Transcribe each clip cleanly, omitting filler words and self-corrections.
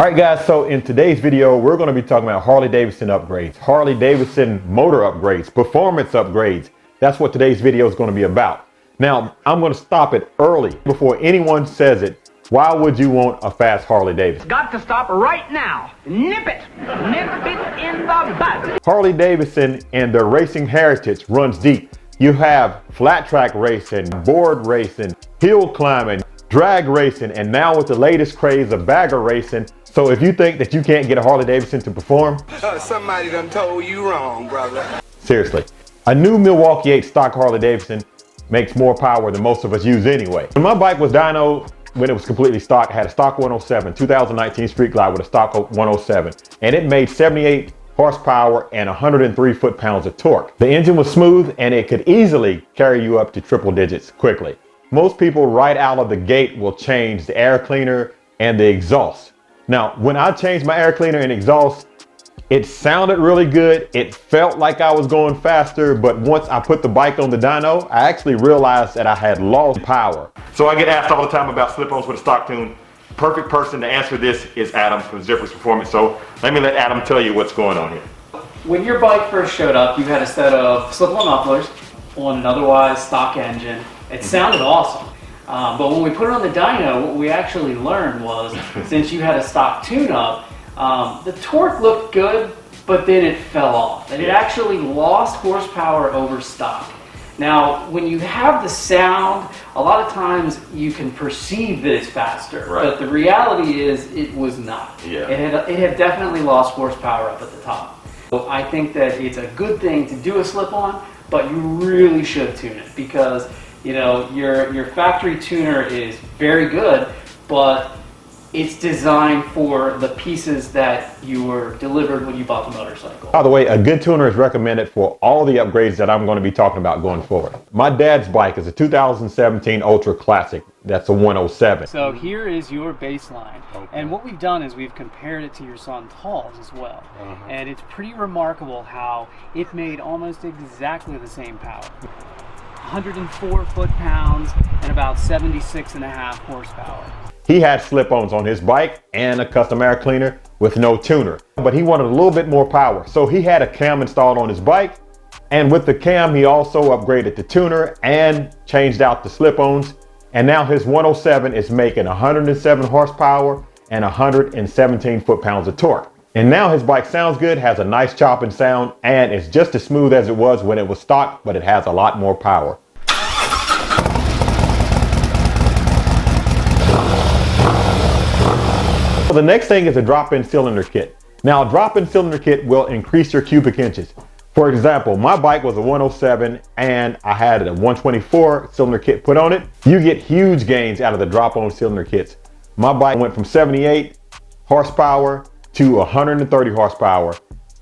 All right guys, so in today's video, we're going to be talking about Harley-Davidson upgrades, Harley-Davidson motor upgrades, performance upgrades. That's what today's video is going to be about. Now, I'm going to stop it early before anyone says it. Why would you want a fast Harley-Davidson? Got to stop right now. Nip it. Nip it in the bud. Harley-Davidson and their racing heritage runs deep. You have flat track racing, board racing, hill climbing, drag racing, and now with the latest craze of bagger racing. So if you think that you can't get a Harley-Davidson to perform, somebody done told you wrong, brother. Seriously. A new Milwaukee 8 stock Harley-Davidson makes more power than most of us use anyway. When my bike was dyno, when it was completely stock, I had a stock 107, 2019 Street Glide with a stock 107, and it made 78 horsepower and 103 foot-pounds of torque. The engine was smooth and it could easily carry you up to triple digits quickly. Most people right out of the gate will change the air cleaner and the exhaust. Now, when I changed my air cleaner and exhaust, it sounded really good. It felt like I was going faster, but once I put the bike on the dyno, I actually realized that I had lost power. So I get asked all the time about slip-ons with a stock tune. Perfect person to answer this is Adam from Zippers Performance. So let me let Adam tell you what's going on here. When your bike first showed up, you had a set of slip-on mufflers on an otherwise stock engine. It sounded awesome. But when we put it on the dyno, what we actually learned was, since you had a stock tune-up, the torque looked good, but then it fell off. And it actually lost horsepower over stock. Now, when you have the sound, a lot of times you can perceive that it's faster, right, but the reality is it was not. Yeah. It had definitely lost horsepower up at the top. So I think that it's a good thing to do a slip-on, but you really should tune it because, you know, your factory tuner is very good, but it's designed for the pieces that you were delivered when you bought the motorcycle. By the way, a good tuner is recommended for all the upgrades that I'm going to be talking about going forward. My dad's bike is a 2017 Ultra Classic. That's a 107. So here is your baseline. Okay. And what we've done is we've compared it to your son Paul's as well. And it's pretty remarkable how it made almost exactly the same power. 104 foot-pounds and about 76.5 horsepower. He had slip-ons on his bike and a custom air cleaner with no tuner, but he wanted a little bit more power. So he had a cam installed on his bike, and with the cam, he also upgraded the tuner and changed out the slip-ons. And now his 107 is making 107 horsepower and 117 foot-pounds of torque. And now his bike sounds good, has a nice chopping sound, and it's just as smooth as it was when it was stock, but it has a lot more power. The next thing is a drop-in cylinder kit. Now, a drop-in cylinder kit will increase your cubic inches. For example, my bike was a 107 and I had a 124 cylinder kit put on it. You get huge gains out of the drop-on cylinder kits. My bike went from 78 horsepower to 130 horsepower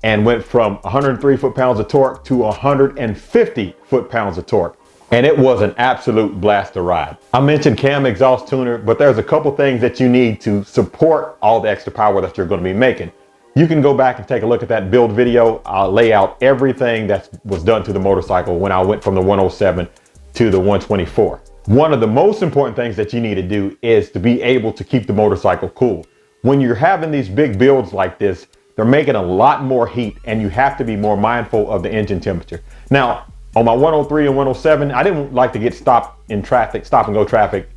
and went from 103 foot-pounds of torque to 150 foot-pounds of torque. And it was an absolute blast to ride. I mentioned cam exhaust tuner, but there's a couple things that you need to support all the extra power that you're going to be making. You can go back and take a look at that build video. I'll lay out everything that was done to the motorcycle when I went from the 107 to the 124. One of the most important things that you need to do is to be able to keep the motorcycle cool. When you're having these big builds like this, they're making a lot more heat and you have to be more mindful of the engine temperature. Now, on my 103 and 107, I didn't like to get stopped in traffic, stop and go traffic.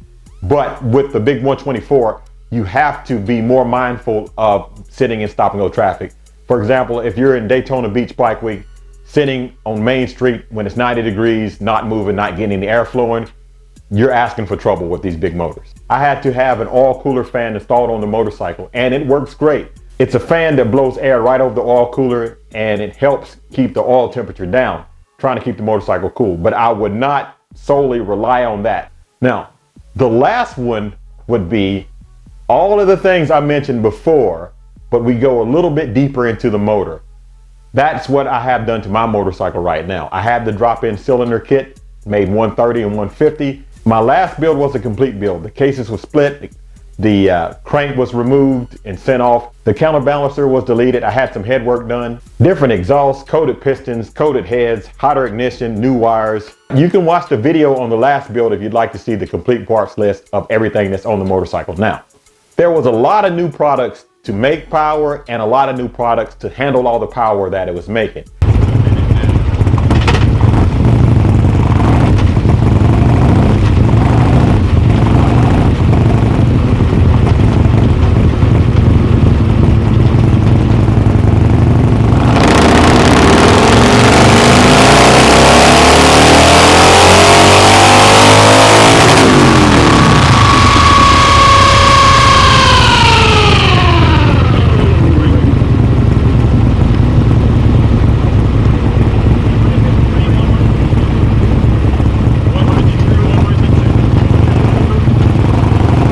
But with the big 124, you have to be more mindful of sitting in stop and go traffic. For example, if you're in Daytona Beach Bike Week, sitting on Main Street when it's 90 degrees, not moving, not getting the air flowing, you're asking for trouble with these big motors. I had to have an oil cooler fan installed on the motorcycle and it works great. It's a fan that blows air right over the oil cooler and it helps keep the oil temperature down, trying to keep the motorcycle cool, but I would not solely rely on that. Now, the last one would be all of the things I mentioned before, but we go a little bit deeper into the motor. That's what I have done to my motorcycle right now. I have the drop-in cylinder kit, made 130 and 150. My last build was a complete build. The cases were split, the crank was removed and sent off. The counterbalancer was deleted. I had some head work done. Different exhausts, coated pistons, coated heads, hotter ignition, new wires. You can watch the video on the last build if you'd like to see the complete parts list of everything that's on the motorcycle. Now, there was a lot of new products to make power and a lot of new products to handle all the power that it was making.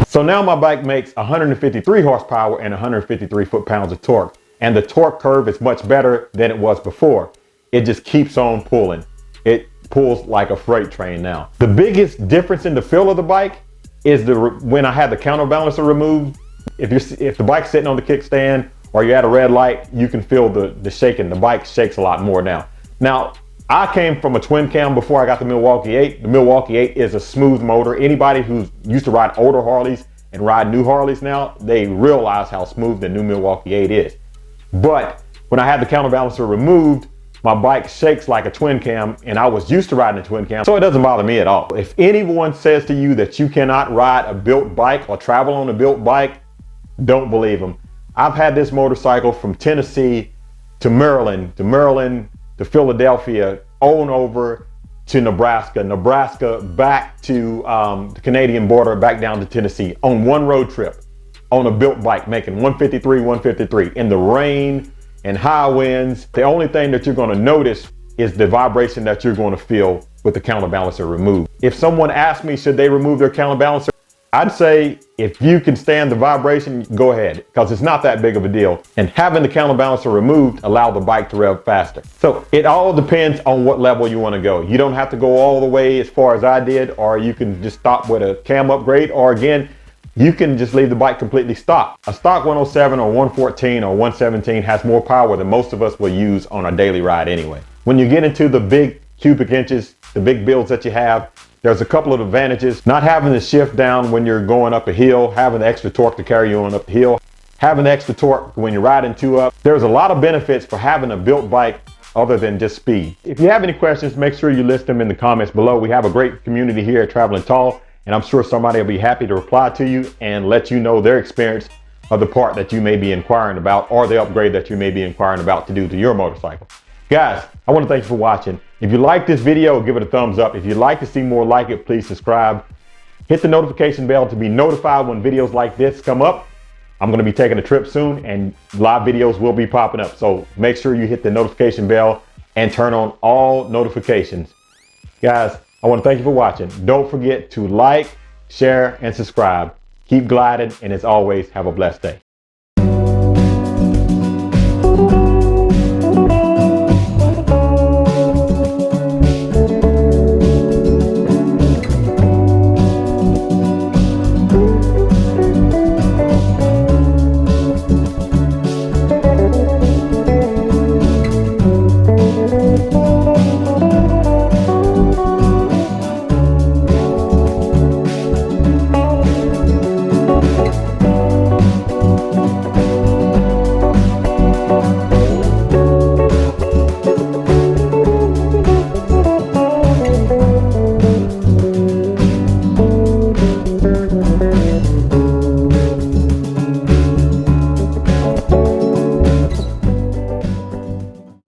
So now my bike makes 153 horsepower and 153 foot-pounds of torque. And the torque curve is much better than it was before. It just keeps on pulling. It pulls like a freight train now. The biggest difference in the feel of the bike is when I had the counterbalancer removed. If the bike's sitting on the kickstand or you're at a red light, you can feel the shaking. The bike shakes a lot more now. Now, I came from a twin cam before I got the Milwaukee 8. The Milwaukee 8 is a smooth motor. Anybody who's used to ride older Harleys and ride new Harleys now, they realize how smooth the new Milwaukee 8 is. But when I had the counterbalancer removed, my bike shakes like a twin cam, and I was used to riding a twin cam, so it doesn't bother me at all. If anyone says to you that you cannot ride a built bike or travel on a built bike, don't believe them. I've had this motorcycle from Tennessee to Maryland to Philadelphia, on over to Nebraska back to the Canadian border, back down to Tennessee on one road trip on a built bike, making 153 in the rain and high winds. The only thing that you're going to notice is the vibration that you're going to feel with the counterbalancer removed. If someone asked me, should they remove their counterbalancer? I'd say if you can stand the vibration, go ahead, because it's not that big of a deal. And having the counterbalancer removed allows the bike to rev faster. So it all depends on what level you want to go. You don't have to go all the way as far as I did, or you can just stop with a cam upgrade, or again, you can just leave the bike completely stock. A stock 107 or 114 or 117 has more power than most of us will use on a daily ride anyway. When you get into the big cubic inches, the big builds that you have, there's a couple of advantages. Not having to shift down when you're going up a hill, having the extra torque to carry you on up the hill, having the extra torque when you're riding two up. There's a lot of benefits for having a built bike other than just speed. If you have any questions, make sure you list them in the comments below. We have a great community here at Traveling Tall, and I'm sure somebody will be happy to reply to you and let you know their experience of the part that you may be inquiring about or the upgrade that you may be inquiring about to do to your motorcycle. Guys, I want to thank you for watching. If you like this video, give it a thumbs up. If you'd like to see more like it, please subscribe. Hit the notification bell to be notified when videos like this come up. I'm going to be taking a trip soon and live videos will be popping up. So make sure you hit the notification bell and turn on all notifications. Guys, I want to thank you for watching. Don't forget to like, share, and subscribe. Keep gliding, and as always, have a blessed day.